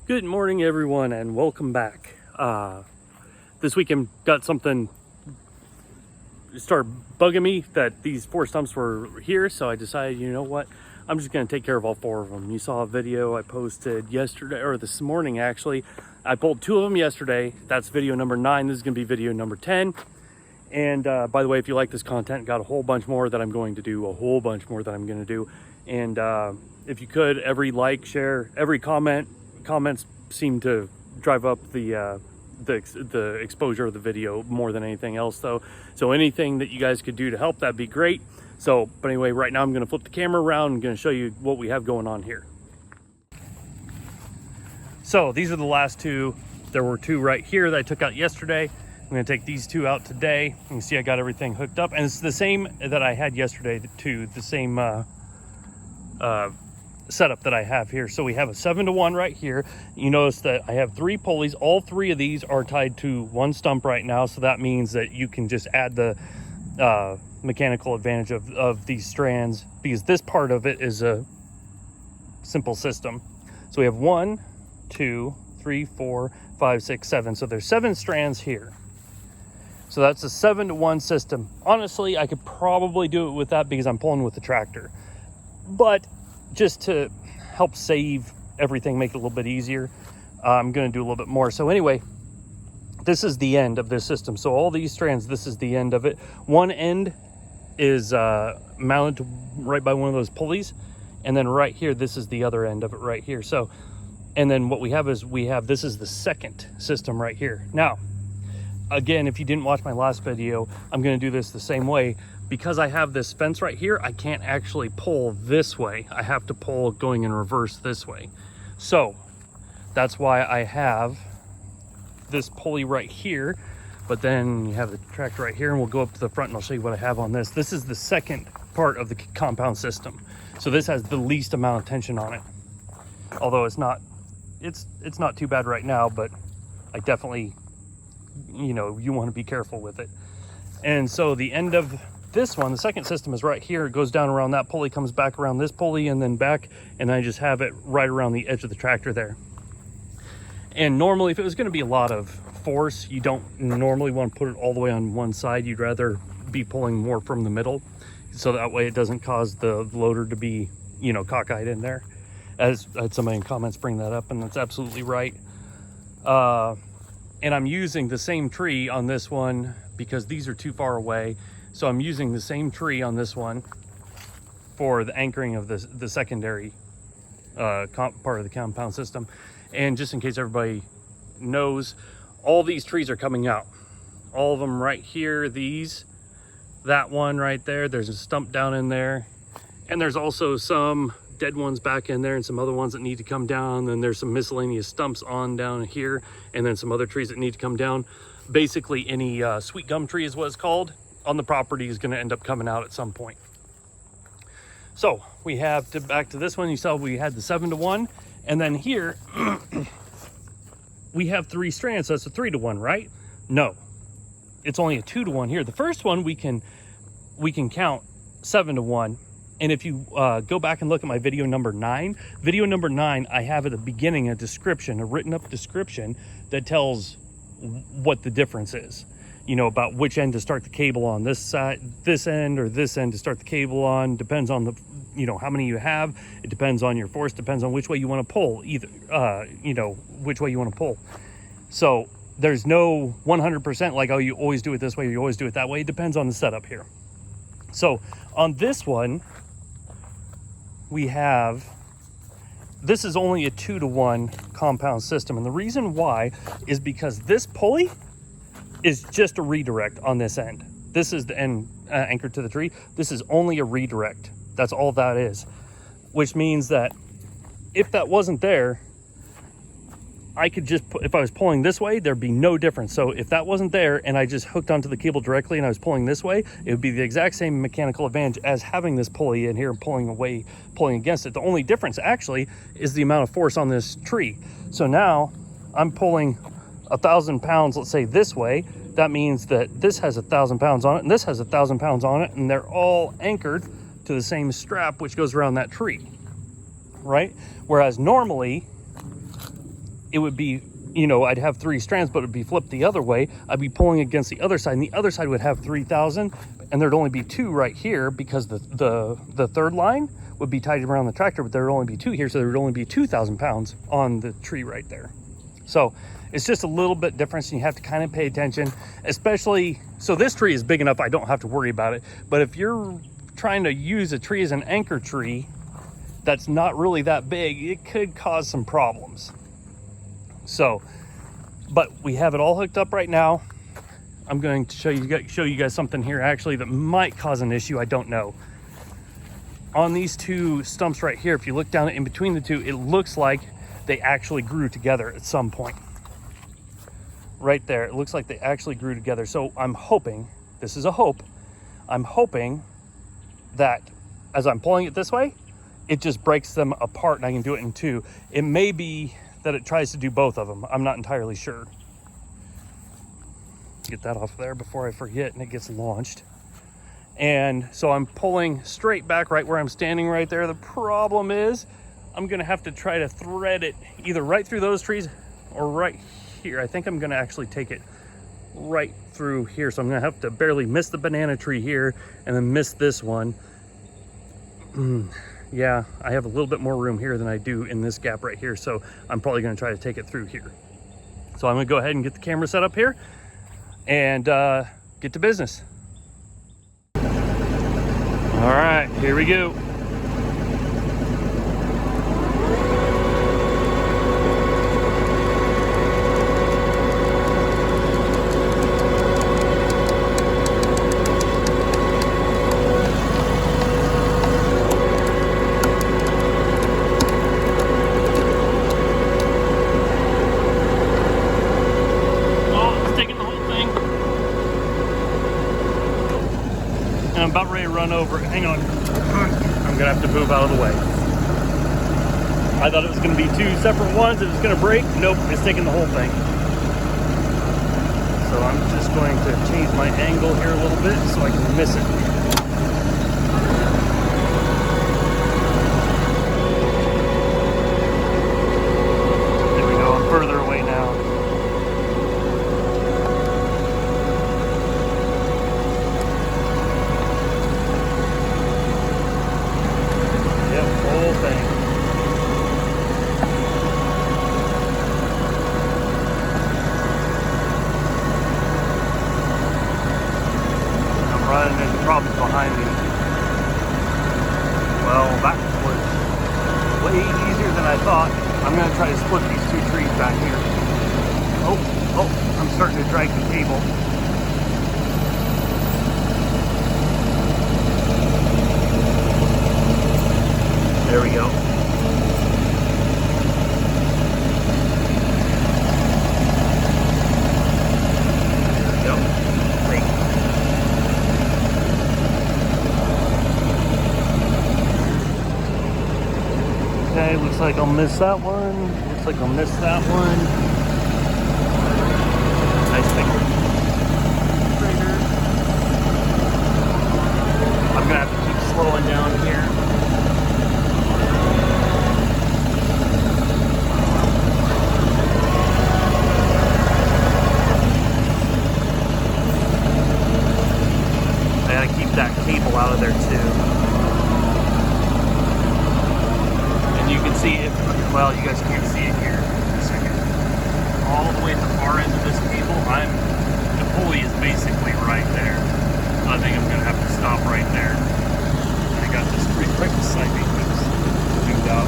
Good morning, everyone, and welcome back. This weekend got something started bugging me that these 4 stumps were here, so I decided, you know what, I'm just going to take care of all 4 of them. You saw a video I posted yesterday, or this morning actually. I pulled 2 of them yesterday. That's video number 9. This is going to be video number 10. And by the way, if you like this content, got a whole bunch more that I'm going to do, And if you could, every like, share, every comments seem to drive up the exposure of the video more than anything else, though. So anything that you guys could do to help, that'd be great. So, but anyway, right now I'm going to flip the camera around and going to show you what we have going on here. So these are the last 2. There were 2 right here that I took out yesterday. I'm going to take these 2 out today. You can see I got everything hooked up, and it's the same that I had yesterday, too. The same setup that I have here. So we have a 7-to-1 right here. You notice that I have 3 pulleys. All 3 of these are tied to 1 stump right now, so that means that you can just add the mechanical advantage of these strands, because this part of it is a simple system. So we have 1, 2, 3, 4, 5, 6, 7. So there's 7 strands here. So that's a 7-to-1 system. Honestly, I could probably do it with that because I'm pulling with the tractor, but just to help save everything, make it a little bit easier, I'm going to do a little bit more. So anyway, this is the end of this system. So all these strands, this is the end of it. One end is mounted to right by one of those pulleys, and then right here, this is the other end of it right here. So, and then what we have is this is the second system right here. Now, again, if you didn't watch my last video, I'm going to do this the same way. Because I have this fence right here, I can't actually pull this way. I have to pull going in reverse this way. So that's why I have this pulley right here, but then you have the tractor right here, and we'll go up to the front and I'll show you what I have on this. This is the second part of the compound system. So this has the least amount of tension on it. Although it's not too bad right now, but I definitely, you want to be careful with it. And so the end of this one, the second system, is right here. It goes down around that pulley, comes back around this pulley, and then back, and I just have it right around the edge of the tractor there. And normally, if it was going to be a lot of force, you don't normally want to put it all the way on one side. You'd rather be pulling more from the middle, so that way it doesn't cause the loader to be, cockeyed in there. As I had somebody in comments bring that up, and that's absolutely right. And I'm using the same tree on this one because these are too far away. So I'm using the same tree on this one for the anchoring of the secondary part of the compound system. And just in case everybody knows, all these trees are coming out. All of them right here, that one right there, there's a stump down in there. And there's also some dead ones back in there and some other ones that need to come down. Then there's some miscellaneous stumps on down here, and then some other trees that need to come down. Basically any sweet gum tree is what it's called on the property is going to end up coming out at some point. So we have back to this one. You saw we had the 7-to-1, and then here we have 3 strands. So that's a 3-to-1, right? No, it's only a 2-to-1 here. The first one we can count 7-to-1. And if you go back and look at my video number 9, I have at the beginning a written up description that tells what the difference is. About which end to start the cable on, this side, this end, or this end to start the cable on. Depends on the, how many you have. It depends on your force, depends on which way you want to pull, which way you want to pull. So there's no 100% like, oh, you always do it this way, or you always do it that way. It depends on the setup here. So on this one, this is only a 2-to-1 compound system. And the reason why is because this pulley is just a redirect on this end. This is the end anchored to the tree. This is only a redirect. That's all that is. Which means that if that wasn't there, I could just if I was pulling this way, there'd be no difference. So if that wasn't there and I just hooked onto the cable directly and I was pulling this way, it would be the exact same mechanical advantage as having this pulley in here and pulling against it. The only difference actually is the amount of force on this tree. So now I'm pulling 1,000 pounds, let's say this way. That means that this has 1,000 pounds on it and this has 1,000 pounds on it, and they're all anchored to the same strap which goes around that tree, right? Whereas normally it would be, you know, I'd have 3 strands, but it would be flipped the other way. I'd be pulling against the other side, and the other side would have 3,000, and there'd only be 2 right here because the third line would be tied around the tractor, but there would only be 2 here, so there would only be 2,000 pounds on the tree right there. So it's just a little bit different, and you have to kind of pay attention, especially, so this tree is big enough I don't have to worry about it, but if you're trying to use a tree as an anchor tree that's not really that big, it could cause some problems. So, but we have it all hooked up right now. I'm going to show you guys something here actually that might cause an issue, I don't know. On these 2 stumps right here, if you look down in between the 2, it looks like they actually grew together at some point. Right there, it looks like they actually grew together. So I'm hoping, this is a hope, I'm hoping that as I'm pulling it this way, it just breaks them apart and I can do it in 2. It may be that it tries to do both of them. I'm not entirely sure. Get that off there before I forget and it gets launched. And so I'm pulling straight back right where I'm standing right there. The problem is I'm gonna have to try to thread it either right through those trees or right here. I think I'm gonna actually take it right through here. So I'm gonna have to barely miss the banana tree here and then miss this one. Yeah, I have a little bit more room here than I do in this gap right here. So I'm probably gonna try to take it through here. So I'm gonna go ahead and get the camera set up here and get to business. All right, here we go. I'm about ready to run over. Hang on. I'm gonna have to move out of the way. I thought it was gonna be 2 separate ones. It was gonna break. Nope, it's taking the whole thing. So I'm just going to change my angle here a little bit so I can miss it. There we go, I'm further away now. Running into problems behind me. Well, that was way easier than I thought. I'm going to try to split these 2 trees back here. Oh, I'm starting to drag the cable. There we go. Okay, looks like I'll miss that one. Looks like I'll miss that one. Nice finger. I'm gonna have to keep slowing down here. I gotta keep that cable out of there too. You can see it, well, you guys can't see it here. In a second. All the way at the far end of this cable, the pulley is basically right there. I think I'm gonna have to stop right there. I got this tree right beside me, it's zoomed out.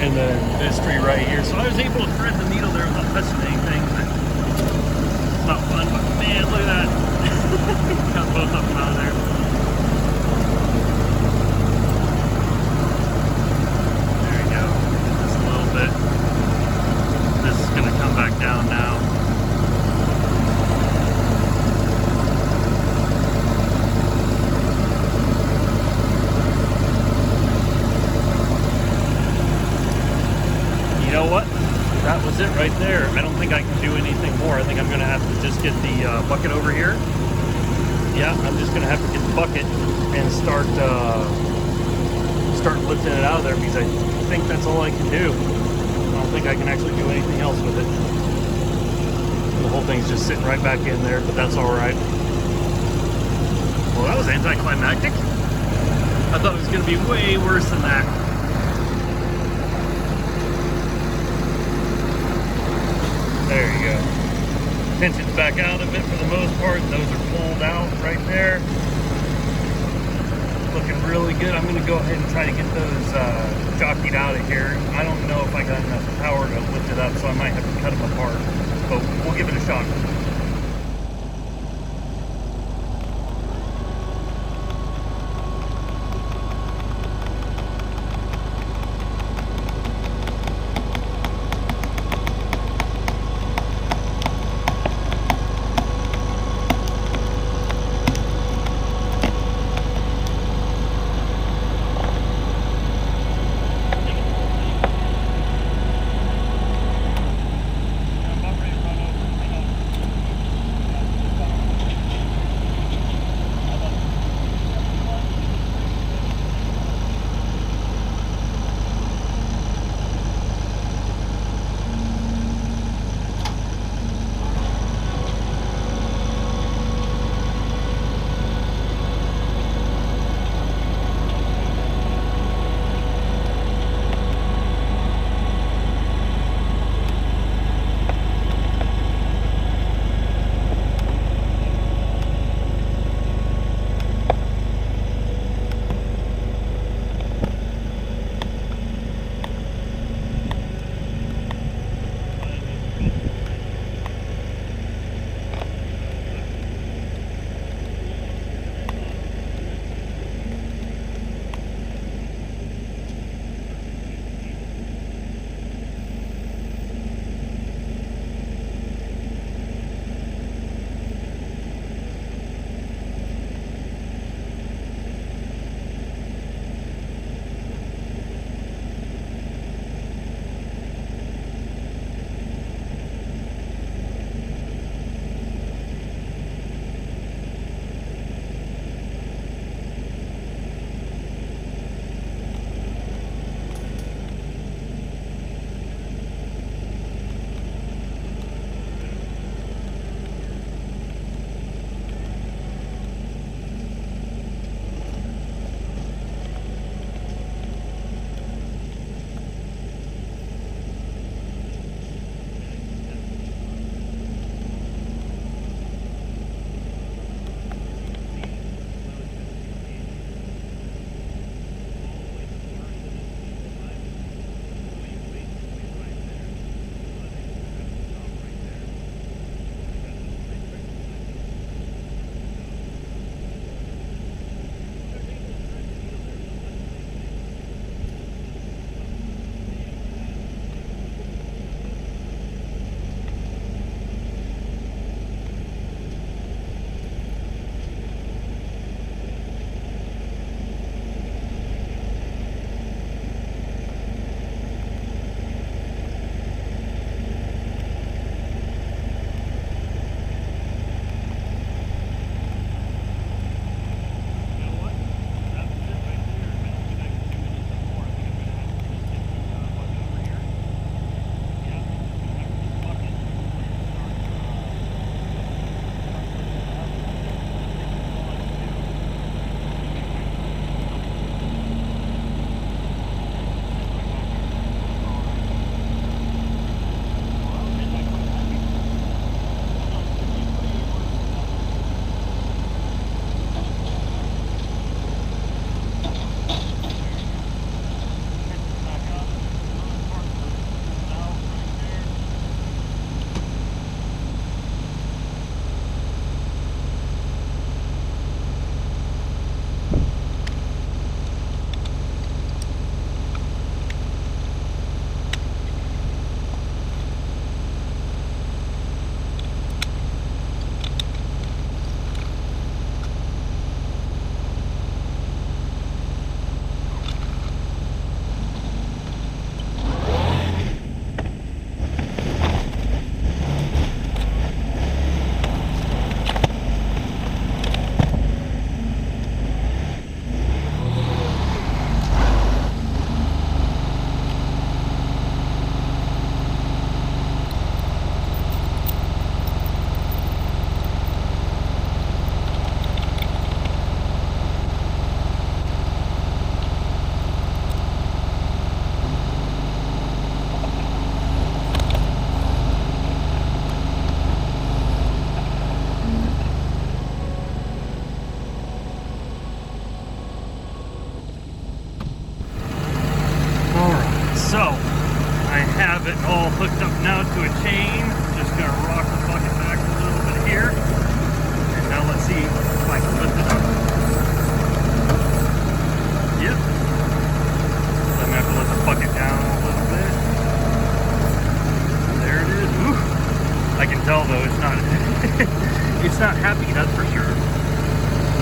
And then this tree right here. So I was able to thread the needle there without touching anything, but it's not fun, but man, look at that. Got both of them out of there. This is going to come back down now. You know what? That was it right there. I don't think I can do anything more. I think I'm going to have to just get the bucket over here. Yeah, I'm just going to have to get the bucket and start lifting it out of there because I think that's all I can do. I don't think I can actually do anything else with it. The whole thing's just sitting right back in there, but that's all right. Well, that was anticlimactic. I thought it was going to be way worse than that. There you go. Tension's back out of it for the most part. Those are pulled out right there. Looking really good. I'm going to go ahead and try to get those jockeyed out of here. I don't know if I got enough power to lift it up, so I might have to cut them apart. But we'll give it a shot.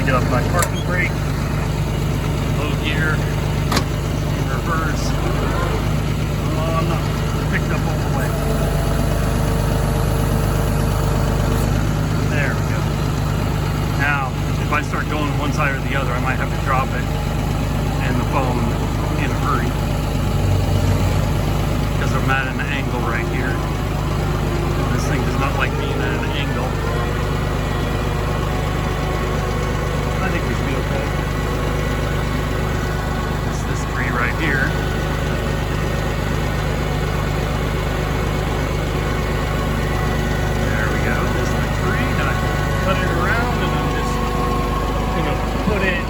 get off my parking brake, low gear, in reverse. Oh, I'm not picked up all the way. There we go. Now, if I start going one side or the other, I might have to drop it and the phone in a hurry because I'm at an angle right here. This thing does not like being at an angle. I think we should be okay. It's this tree right here. There we go. This is the tree. Now I cut it around and I'm just gonna put it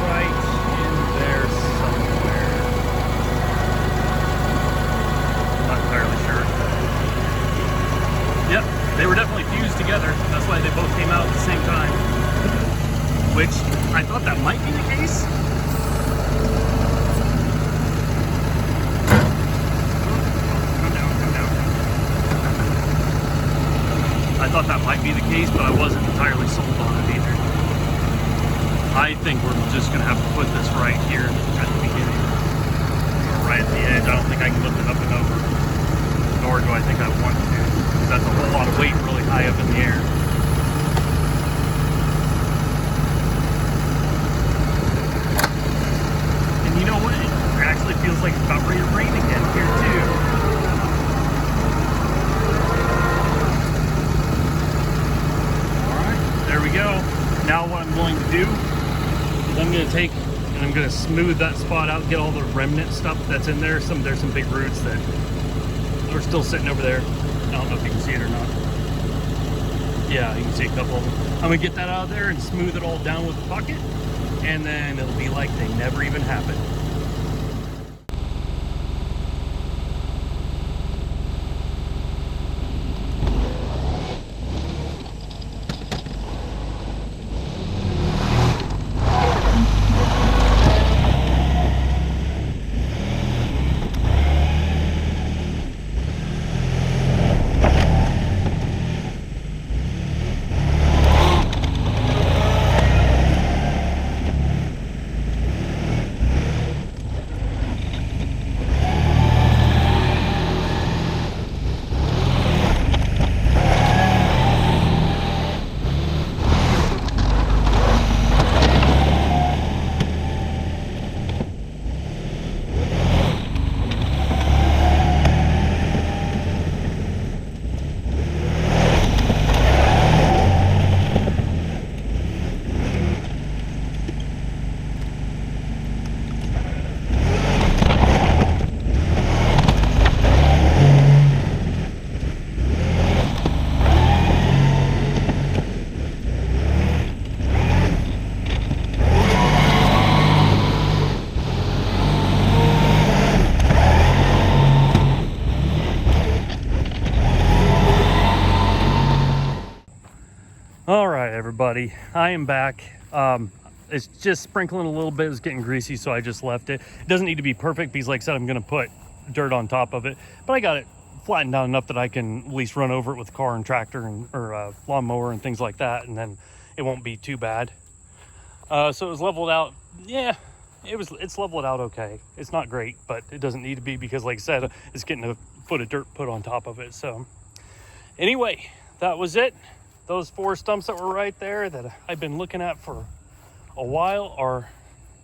right in there somewhere. I'm not entirely sure. Yep, they were definitely fused together. That's why they both came out at the same time. Which I thought that might be the case. Come down, come down. I thought that might be the case, but I wasn't entirely sold on it either. I think we're just gonna have to put this right here at the beginning. Or right at the edge. I don't think I can lift it up and over. Nor do I think I want to. Because that's a whole lot of weight really high up in the air. And you know what? It actually feels like it's about ready to rain again here too. Alright, there we go. Now what I'm going to do is I'm going to take and I'm going to smooth that spot out, get all the remnant stuff that's in there. There's some big roots that are still sitting over there. I don't know if you can see it or not. Yeah, you can see a couple of them. I'm gonna get that out of there and smooth it all down with the bucket, and then it'll be like they never even happened. All right, everybody, I am back. It's just sprinkling a little bit. It's getting greasy, so I just left it. It doesn't need to be perfect because, like I said, I'm going to put dirt on top of it. But I got it flattened down enough that I can at least run over it with a car and tractor and or lawnmower and things like that, and then it won't be too bad. So it was leveled out. Yeah, it's leveled out okay. It's not great, but it doesn't need to be because, like I said, it's getting a foot of dirt put on top of it. So anyway, that was it. Those 4 stumps that were right there that I've been looking at for a while are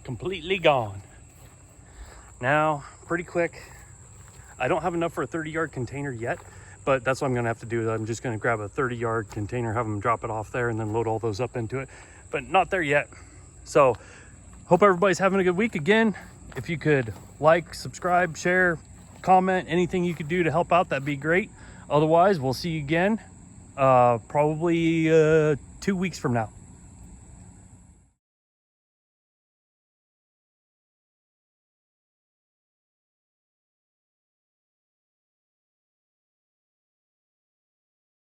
completely gone. Now, pretty quick, I don't have enough for a 30-yard container yet, but that's what I'm gonna have to do. I'm just gonna grab a 30-yard container, have them drop it off there, and then load all those up into it, but not there yet. So, hope everybody's having a good week again. If you could like, subscribe, share, comment, anything you could do to help out, that'd be great. Otherwise, we'll see you again probably 2 weeks from now.